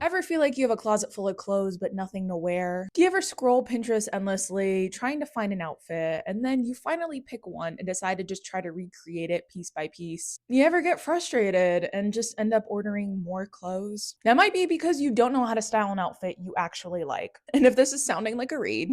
Ever feel like you have a closet full of clothes but nothing to wear? Do you ever scroll Pinterest endlessly trying to find an outfit and then you finally pick one and decide to just try to recreate it piece by piece? You ever get frustrated and just end up ordering more clothes? That might be because you don't know how to style an outfit you actually like. And if this is sounding like a read,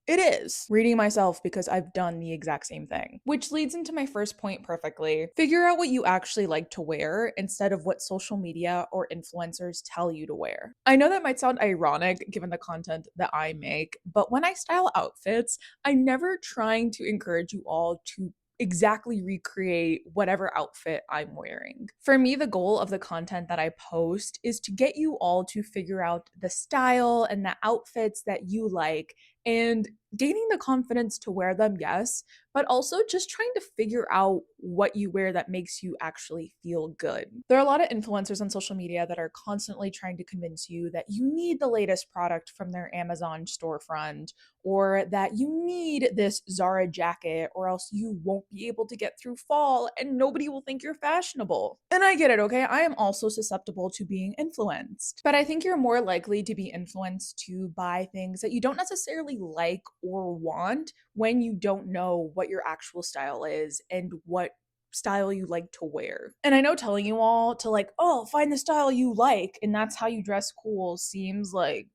it is. Reading myself because I've done the exact same thing. Which leads into my first point perfectly. Figure out what you actually like to wear instead of what social media or influencers tell you to wear. I know that might sound ironic given the content that I make, but when I style outfits, I'm never trying to encourage you all to exactly recreate whatever outfit I'm wearing. For me, the goal of the content that I post is to get you all to figure out the style and the outfits that you like and gaining the confidence to wear them, yes, but also just trying to figure out what you wear that makes you actually feel good. There are a lot of influencers on social media that are constantly trying to convince you that you need the latest product from their Amazon storefront or that you need this Zara jacket or else you won't be able to get through fall and nobody will think you're fashionable. And I get it, okay? I am also susceptible to being influenced, but I think you're more likely to be influenced to buy things that you don't necessarily like or want when you don't know what your actual style is and what style you like to wear. And I know telling you all to like, oh, find the style you like and that's how you dress cool seems like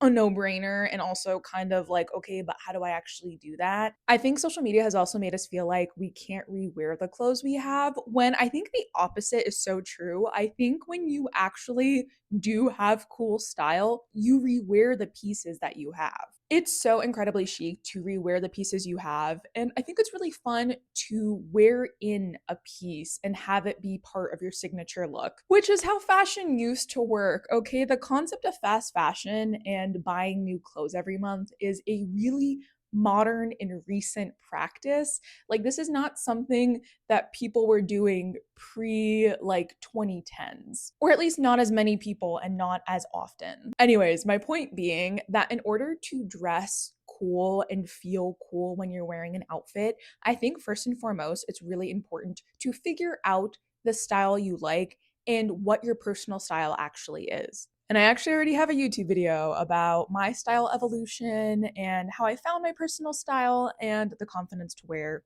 a no-brainer and also kind of like, okay, but how do I actually do that? I think social media has also made us feel like we can't rewear the clothes we have when I think the opposite is so true. I think when you actually do have cool style, you rewear the pieces that you have. It's so incredibly chic to rewear the pieces you have. And I think it's really fun to wear in a piece and have it be part of your signature look, which is how fashion used to work. Okay. The concept of fast fashion and buying new clothes every month is a really modern and recent practice. Like, this is not something that people were doing pre like 2010s, or at least not as many people and not as often. Anyways, my point being that in order to dress cool and feel cool when you're wearing an outfit, I think first and foremost, it's really important to figure out the style you like and what your personal style actually is. And I actually already have a YouTube video about my style evolution and how I found my personal style and the confidence to wear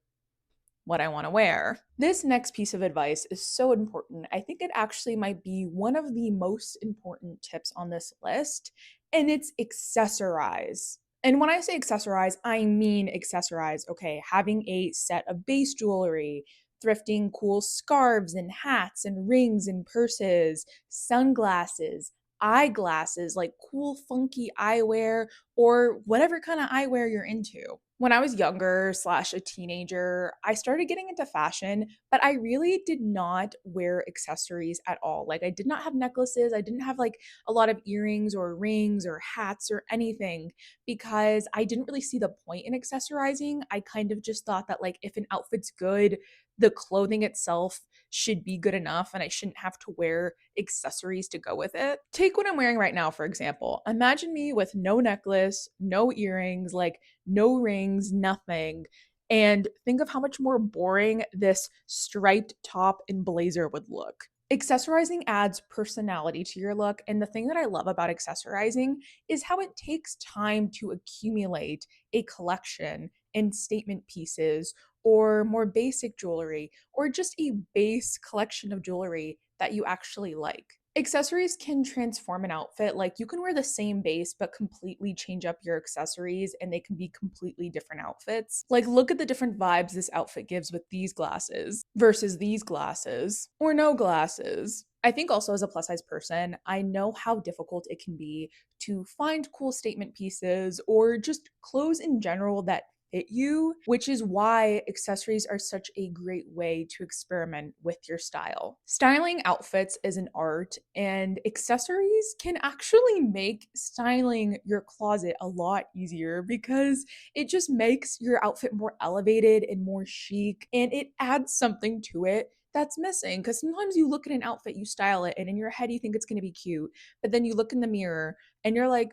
what I want to wear. This next piece of advice is so important. I think it actually might be one of the most important tips on this list, and it's accessorize. And when I say accessorize, I mean accessorize. Okay, having a set of base jewelry, thrifting cool scarves and hats and rings and purses, sunglasses, eyeglasses, like cool funky eyewear or whatever kind of eyewear you're into. When I was younger slash a teenager, I started getting into fashion, but I really did not wear accessories at all. Like, I did not have necklaces. I didn't have like a lot of earrings or rings or hats or anything because I didn't really see the point in accessorizing. I kind of just thought that like if an outfit's good, the clothing itself should be good enough and I shouldn't have to wear accessories to go with it. Take what I'm wearing right now, for example. Imagine me with no necklace, no earrings, like no rings, nothing. And think of how much more boring this striped top and blazer would look. Accessorizing adds personality to your look. And the thing that I love about accessorizing is how it takes time to accumulate a collection and statement pieces or more basic jewelry or just a base collection of jewelry that you actually like. Accessories can transform an outfit. Like, you can wear the same base but completely change up your accessories and they can be completely different outfits. Like, look at the different vibes this outfit gives with these glasses versus these glasses or no glasses. I think also as a plus size person, I know how difficult it can be to find cool statement pieces or just clothes in general that fit you, which is why accessories are such a great way to experiment with your style. Styling outfits is an art, and accessories can actually make styling your closet a lot easier because it just makes your outfit more elevated and more chic, and it adds something to it that's missing. Because sometimes you look at an outfit, you style it, and in your head you think it's going to be cute, but then you look in the mirror and you're like,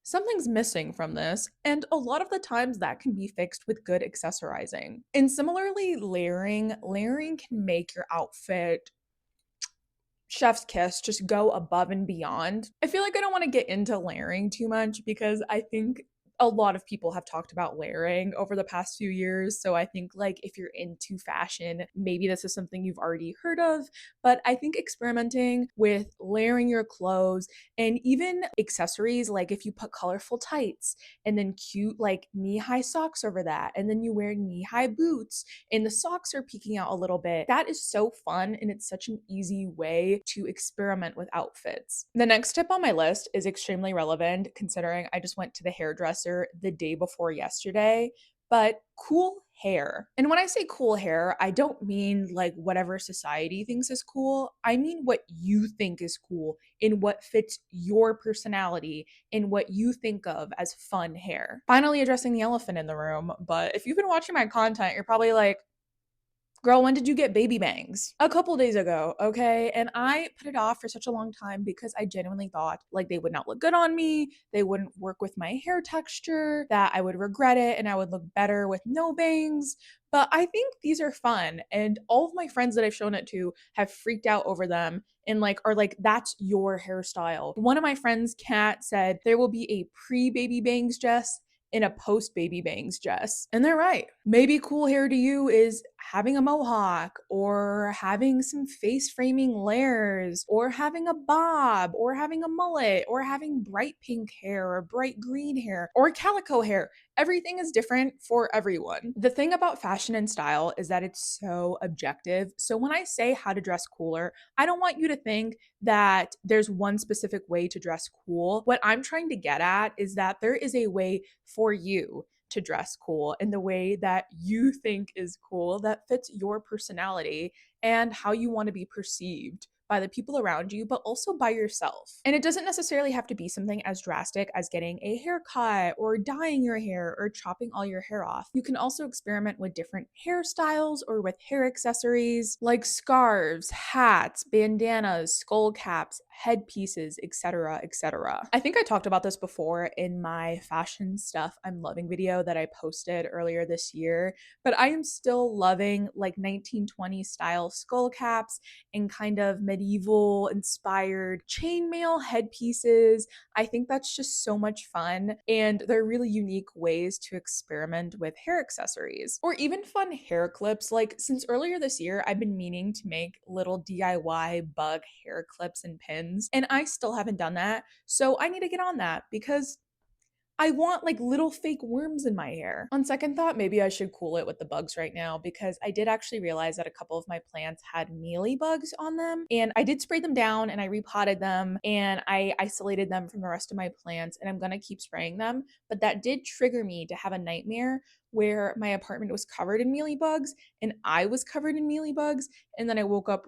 something's missing from this, and a lot of the times that can be fixed with good accessorizing. And similarly, layering can make your outfit chef's kiss, just go above and beyond. I feel like I don't want to get into layering too much because I think a lot of people have talked about layering over the past few years. So I think like if you're into fashion, maybe this is something you've already heard of, but I think experimenting with layering your clothes and even accessories, like if you put colorful tights and then cute like knee-high socks over that, and then you wear knee-high boots and the socks are peeking out a little bit. That is so fun and it's such an easy way to experiment with outfits. The next tip on my list is extremely relevant considering I just went to the hairdresser the day before yesterday, but cool hair. And when I say cool hair, I don't mean like whatever society thinks is cool. I mean what you think is cool and what fits your personality and what you think of as fun hair. Finally addressing the elephant in the room, but if you've been watching my content, you're probably like, girl, when did you get baby bangs? A couple days ago, okay? And I put it off for such a long time because I genuinely thought like they would not look good on me, they wouldn't work with my hair texture, that I would regret it and I would look better with no bangs. But I think these are fun, and all of my friends that I've shown it to have freaked out over them and like are like, that's your hairstyle. One of my friends, Kat, said there will be a pre-baby bangs Jess in a post baby bangs Jess. And they're right. Maybe cool hair to you is having a mohawk or having some face framing layers or having a bob or having a mullet or having bright pink hair or bright green hair or calico hair. Everything is different for everyone. The thing about fashion and style is that it's so objective. So when I say how to dress cooler, I don't want you to think that there's one specific way to dress cool. What I'm trying to get at is that there is a way for you to dress cool in the way that you think is cool, that fits your personality and how you want to be perceived by the people around you, but also by yourself. And it doesn't necessarily have to be something as drastic as getting a haircut or dyeing your hair or chopping all your hair off. You can also experiment with different hairstyles or with hair accessories like scarves, hats, bandanas, skull caps, headpieces, etc., etc. I think I talked about this before in my fashion stuff I'm loving video that I posted earlier this year, but I am still loving like 1920 style skull caps and kind of medieval inspired chainmail headpieces. I think that's just so much fun, and they're really unique ways to experiment with hair accessories or even fun hair clips. Like since earlier this year, I've been meaning to make little DIY bug hair clips and pins, and I still haven't done that. So I need to get on that because I want like little fake worms in my hair. On second thought, maybe I should cool it with the bugs right now because I did actually realize that a couple of my plants had mealy bugs on them, and I did spray them down and I repotted them and I isolated them from the rest of my plants, and I'm gonna keep spraying them. But that did trigger me to have a nightmare where my apartment was covered in mealy bugs and I was covered in mealy bugs, and then I woke up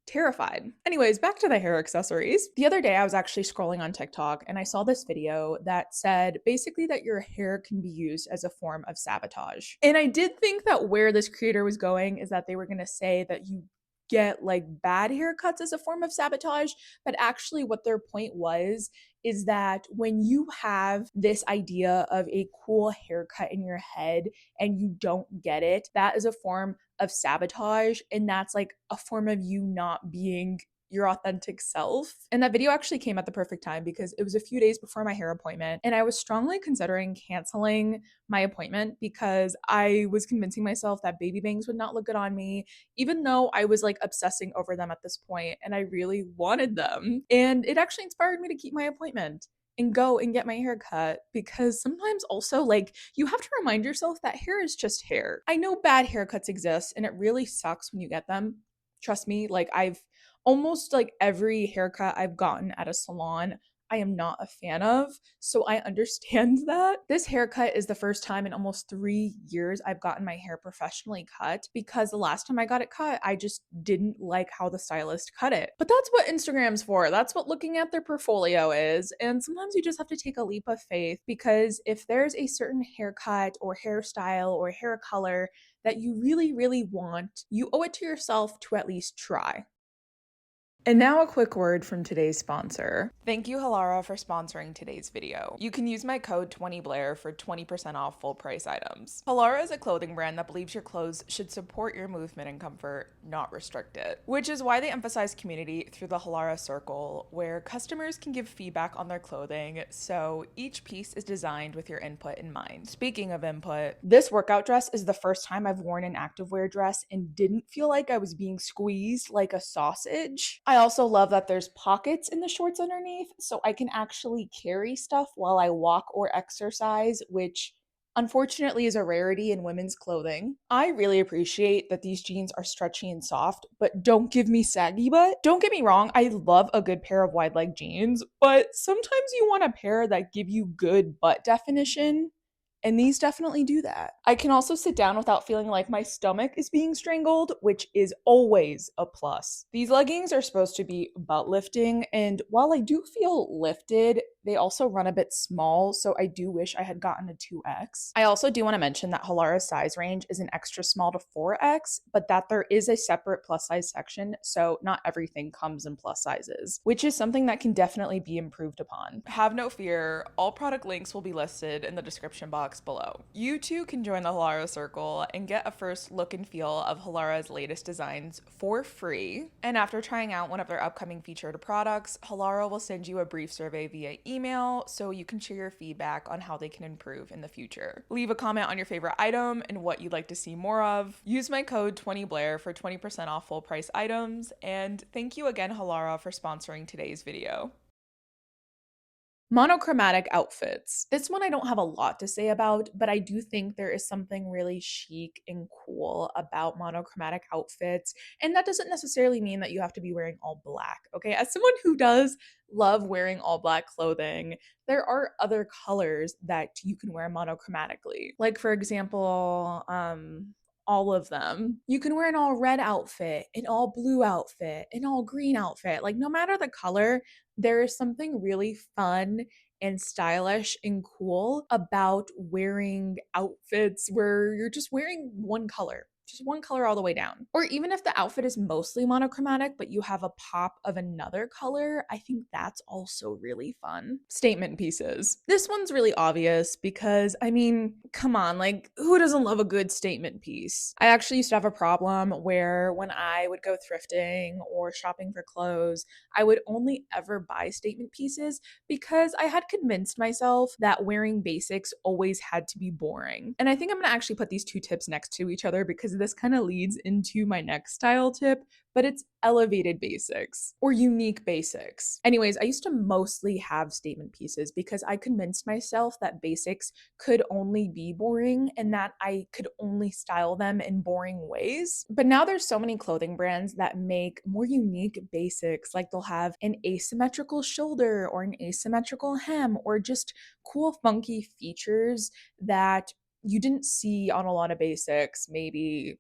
terrified. Anyways, back to the hair accessories. The other day I was actually scrolling on TikTok and I saw this video that said basically that your hair can be used as a form of sabotage. And I did think that where this creator was going is that they were going to say that you get like bad haircuts as a form of sabotage, but actually what their point was is that when you have this idea of a cool haircut in your head and you don't get it, that is a form of sabotage, and that's like a form of you not being your authentic self. And that video actually came at the perfect time because it was a few days before my hair appointment and I was strongly considering canceling my appointment because I was convincing myself that baby bangs would not look good on me, even though I was like obsessing over them at this point and I really wanted them. And it actually inspired me to keep my appointment and go and get my hair cut because sometimes also like you have to remind yourself that hair is just hair. I know bad haircuts exist and it really sucks when you get them. Trust me, like I've almost like every haircut I've gotten at a salon I am not a fan of. So I understand that. This haircut is the first time in almost 3 years I've gotten my hair professionally cut because the last time I got it cut, I just didn't like how the stylist cut it. But that's what Instagram's for. That's what looking at their portfolio is. And sometimes you just have to take a leap of faith because if there's a certain haircut or hairstyle or hair color that you really, really want, you owe it to yourself to at least try. And now a quick word from today's sponsor. Thank you, Halara, for sponsoring today's video. You can use my code 20Blair for 20% off full price items. Halara is a clothing brand that believes your clothes should support your movement and comfort, not restrict it. Which is why they emphasize community through the Halara Circle, where customers can give feedback on their clothing, so each piece is designed with your input in mind. Speaking of input, this workout dress is the first time I've worn an activewear dress and didn't feel like I was being squeezed like a sausage. I also love that there's pockets in the shorts underneath, so I can actually carry stuff while I walk or exercise, which unfortunately is a rarity in women's clothing. I really appreciate that these jeans are stretchy and soft, but don't give me saggy butt. Don't get me wrong, I love a good pair of wide leg jeans, but sometimes you want a pair that give you good butt definition. And these definitely do that. I can also sit down without feeling like my stomach is being strangled, which is always a plus. These leggings are supposed to be butt lifting, and while I do feel lifted, they also run a bit small, so I do wish I had gotten a 2X. I also do want to mention that Halara's size range is an extra small to 4X, but that there is a separate plus size section, so not everything comes in plus sizes, which is something that can definitely be improved upon. Have no fear, all product links will be listed in the description box below. You too can join the Halara Circle and get a first look and feel of Halara's latest designs for free. And after trying out one of their upcoming featured products, Halara will send you a brief survey via email so you can share your feedback on how they can improve in the future. Leave a comment on your favorite item and what you'd like to see more of. Use my code 20Blair for 20% off full price items. And thank you again, Halara, for sponsoring today's video. Monochromatic outfits. This one I don't have a lot to say about, but I do think there is something really chic and cool about monochromatic outfits. And that doesn't necessarily mean that you have to be wearing all black, okay? As someone who does love wearing all black clothing, there are other colors that you can wear monochromatically. Like, for example, all of them. You can wear an all red outfit, an all blue outfit, an all green outfit. Like, no matter the color, there is something really fun and stylish and cool about wearing outfits where you're just wearing one color all the way down. Or even if the outfit is mostly monochromatic, but you have a pop of another color, I think that's also really fun. Statement pieces. This one's really obvious because, I mean, come on, like, who doesn't love a good statement piece? I actually used to have a problem where when I would go thrifting or shopping for clothes, I would only ever buy statement pieces because I had convinced myself that wearing basics always had to be boring. And I think I'm gonna actually put these two tips next to each other because this kind of leads into my next style tip, but it's elevated basics or unique basics. Anyways, I used to mostly have statement pieces because I convinced myself that basics could only be boring and that I could only style them in boring ways. But now there's so many clothing brands that make more unique basics, like they'll have an asymmetrical shoulder or an asymmetrical hem or just cool, funky features that you didn't see on a lot of basics maybe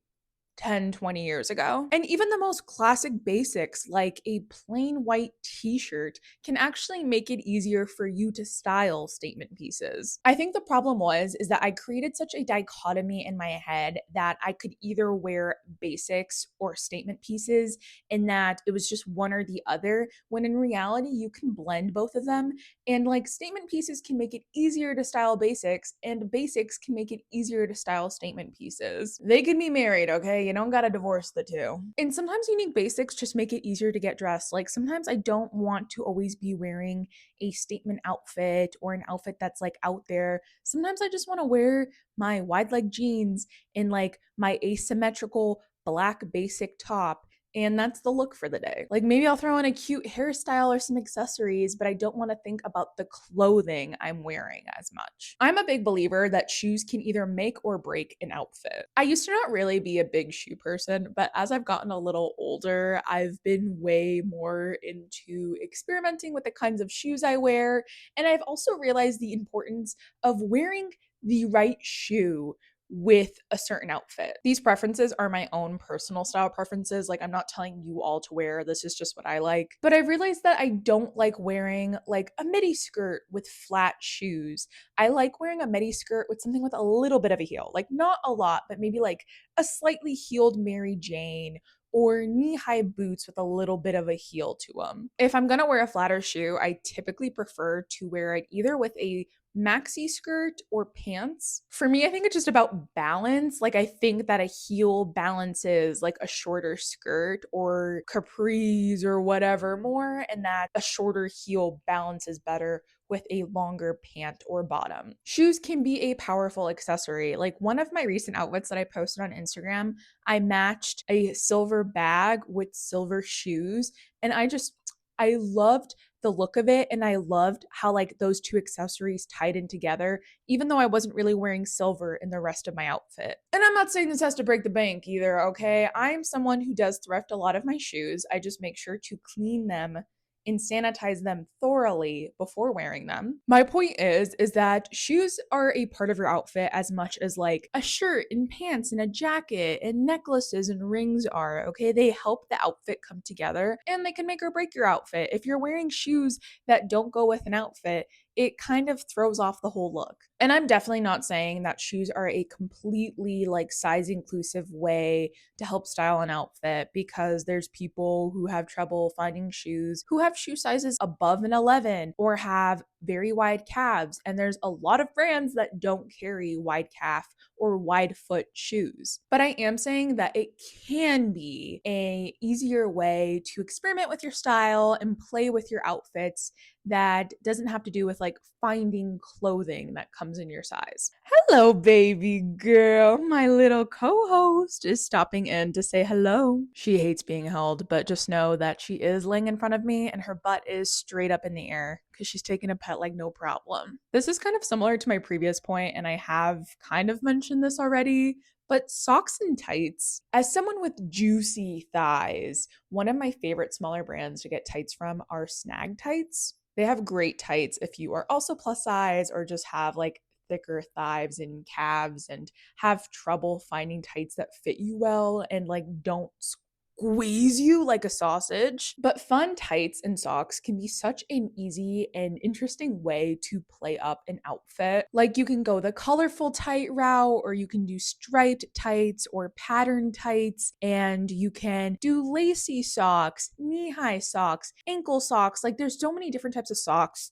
10, 20 years ago. And even the most classic basics, like a plain white t-shirt, can actually make it easier for you to style statement pieces. I think the problem is that I created such a dichotomy in my head that I could either wear basics or statement pieces, and that it was just one or the other, when in reality, you can blend both of them. And like, statement pieces can make it easier to style basics, and basics can make it easier to style statement pieces. They can be married, okay? You don't gotta divorce the two. And sometimes unique basics just make it easier to get dressed. Like, sometimes I don't want to always be wearing a statement outfit or an outfit that's like out there. Sometimes I just want to wear my wide leg jeans and like my asymmetrical black basic top, and that's the look for the day. Like, maybe I'll throw in a cute hairstyle or some accessories, but I don't want to think about the clothing I'm wearing as much. I'm a big believer that shoes can either make or break an outfit. I used to not really be a big shoe person, but as I've gotten a little older, I've been way more into experimenting with the kinds of shoes I wear, and I've also realized the importance of wearing the right shoe with a certain outfit. These preferences are my own personal style preferences. Like, I'm not telling you all to wear, this is just what I like. But I realized that I don't like wearing like a midi skirt with flat shoes. I like wearing a midi skirt with something with a little bit of a heel. Like, not a lot, but maybe like a slightly heeled Mary Jane, or knee-high boots with a little bit of a heel to them. If I'm gonna wear a flatter shoe, I typically prefer to wear it either with a maxi skirt or pants. For me, I think it's just about balance. Like, I think that a heel balances like a shorter skirt or capris or whatever more, and that a shorter heel balances better with a longer pant or bottom. Shoes can be a powerful accessory. Like, one of my recent outfits that I posted on Instagram, I matched a silver bag with silver shoes, and I loved the look of it, and I loved how like those two accessories tied in together, even though I wasn't really wearing silver in the rest of my outfit. And I'm not saying this has to break the bank either, okay? I'm someone who does thrift a lot of my shoes. I just make sure to clean them and sanitize them thoroughly before wearing them. My point is that shoes are a part of your outfit as much as like a shirt and pants and a jacket and necklaces and rings are, okay? They help the outfit come together, and they can make or break your outfit. If you're wearing shoes that don't go with an outfit, it kind of throws off the whole look. And I'm definitely not saying that shoes are a completely like size inclusive way to help style an outfit, because there's people who have trouble finding shoes who have shoe sizes above an 11 or have very wide calves. And there's a lot of brands that don't carry wide calf or wide foot shoes. But I am saying that it can be a easier way to experiment with your style and play with your outfits that doesn't have to do with like finding clothing that comes in your size. Hello, baby girl. My little co-host is stopping in to say hello. She hates being held, but just know that she is laying in front of me and her butt is straight up in the air because she's taking a pet like no problem. This is kind of similar to my previous point, and I have kind of mentioned this already, but socks and tights. As someone with juicy thighs, one of my favorite smaller brands to get tights from are Snag Tights. They have great tights if you are also plus size or just have like thicker thighs and calves and have trouble finding tights that fit you well and like don't squeeze you like a sausage. But fun tights and socks can be such an easy and interesting way to play up an outfit. Like, you can go the colorful tight route, or you can do striped tights or pattern tights, and you can do lacy socks, knee-high socks, ankle socks. Like, there's so many different types of socks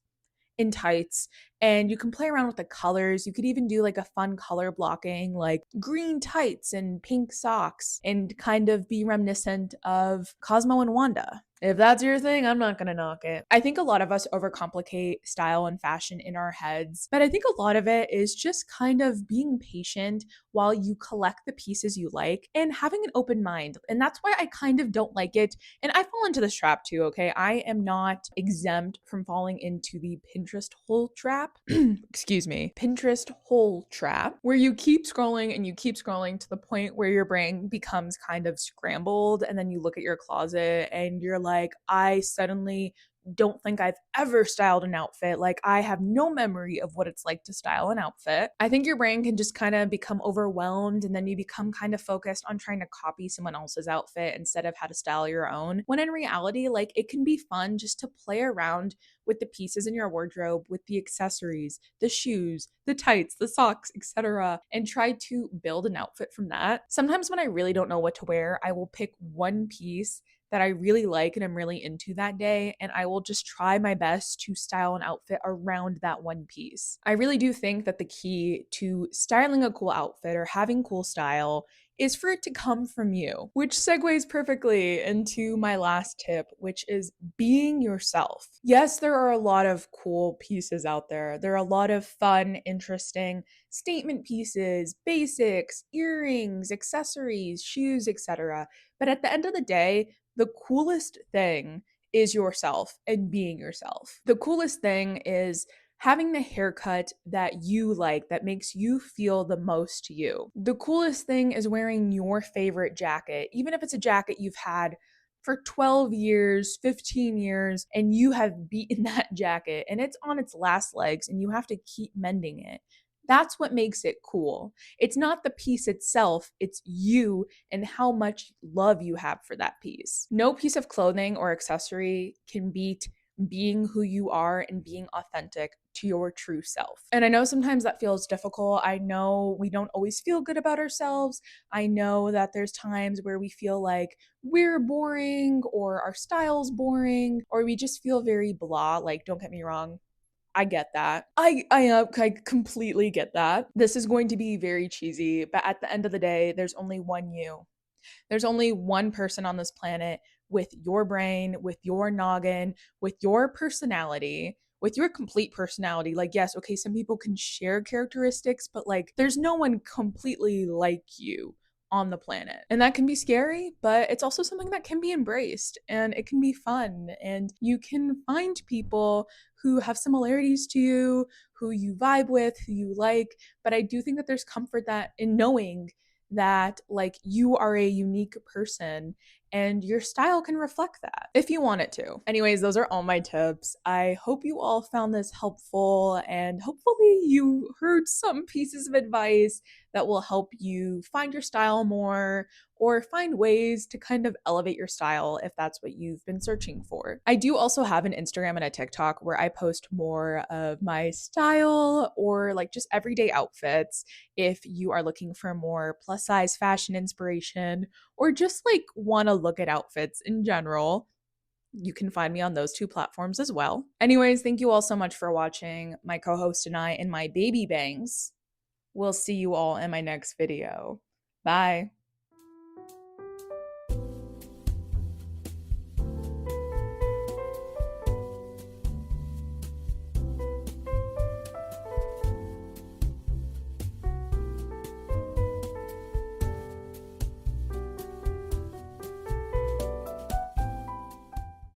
in tights, and you can play around with the colors. You could even do like a fun color blocking, like green tights and pink socks, and kind of be reminiscent of Cosmo and Wanda. If that's your thing, I'm not gonna knock it. I think a lot of us overcomplicate style and fashion in our heads, but I think a lot of it is just kind of being patient while you collect the pieces you like and having an open mind. And that's why I kind of don't like it. And I fall into this trap too, okay? I am not exempt from falling into the Pinterest hole trap. Excuse me. Pinterest hole trap, where you keep scrolling and you keep scrolling to the point where your brain becomes kind of scrambled, and then you look at your closet and you're like, I suddenly don't think I've ever styled an outfit. Like, I have no memory of what it's like to style an outfit. I think your brain can just kind of become overwhelmed, and then you become kind of focused on trying to copy someone else's outfit instead of how to style your own. When in reality, like, it can be fun just to play around with the pieces in your wardrobe, with the accessories, the shoes, the tights, the socks, etc., and try to build an outfit from that. Sometimes when I really don't know what to wear, I will pick one piece that I really like and I'm really into that day, and I will just try my best to style an outfit around that one piece. I really do think that the key to styling a cool outfit or having cool style is for it to come from you, which segues perfectly into my last tip, which is being yourself. Yes, there are a lot of cool pieces out there. There are a lot of fun, interesting statement pieces, basics, earrings, accessories, shoes, etc. But at the end of the day, the coolest thing is yourself and being yourself. The coolest thing is having the haircut that you like, that makes you feel the most you. The coolest thing is wearing your favorite jacket, even if it's a jacket you've had for 12 years, 15 years, and you have beaten that jacket and it's on its last legs and you have to keep mending it. That's what makes it cool. It's not the piece itself, it's you and how much love you have for that piece. No piece of clothing or accessory can beat being who you are and being authentic to your true self. And I know sometimes that feels difficult. I know we don't always feel good about ourselves. I know that there's times where we feel like we're boring or our style's boring or we just feel very blah. Like, don't get me wrong, I get that. I completely get that. This is going to be very cheesy, but at the end of the day, there's only one you. There's only one person on this planet with your brain, with your noggin, with your personality, with your complete personality. Like, yes, okay, some people can share characteristics, but like, there's no one completely like you on the planet. And that can be scary, but it's also something that can be embraced and it can be fun. And you can find people who have similarities to you, who you vibe with, who you like. But I do think that there's comfort that in knowing that like you are a unique person and your style can reflect that if you want it to. Anyways, those are all my tips. I hope you all found this helpful and hopefully you heard some pieces of advice that will help you find your style more or find ways to kind of elevate your style if that's what you've been searching for. I do also have an Instagram and a TikTok where I post more of my style or like just everyday outfits if you are looking for more plus size fashion inspiration or just like want to look at outfits in general. You can find me on those two platforms as well. Anyways, thank you all so much for watching. My co host and I in my baby bangs. We'll see you all in my next video. Bye.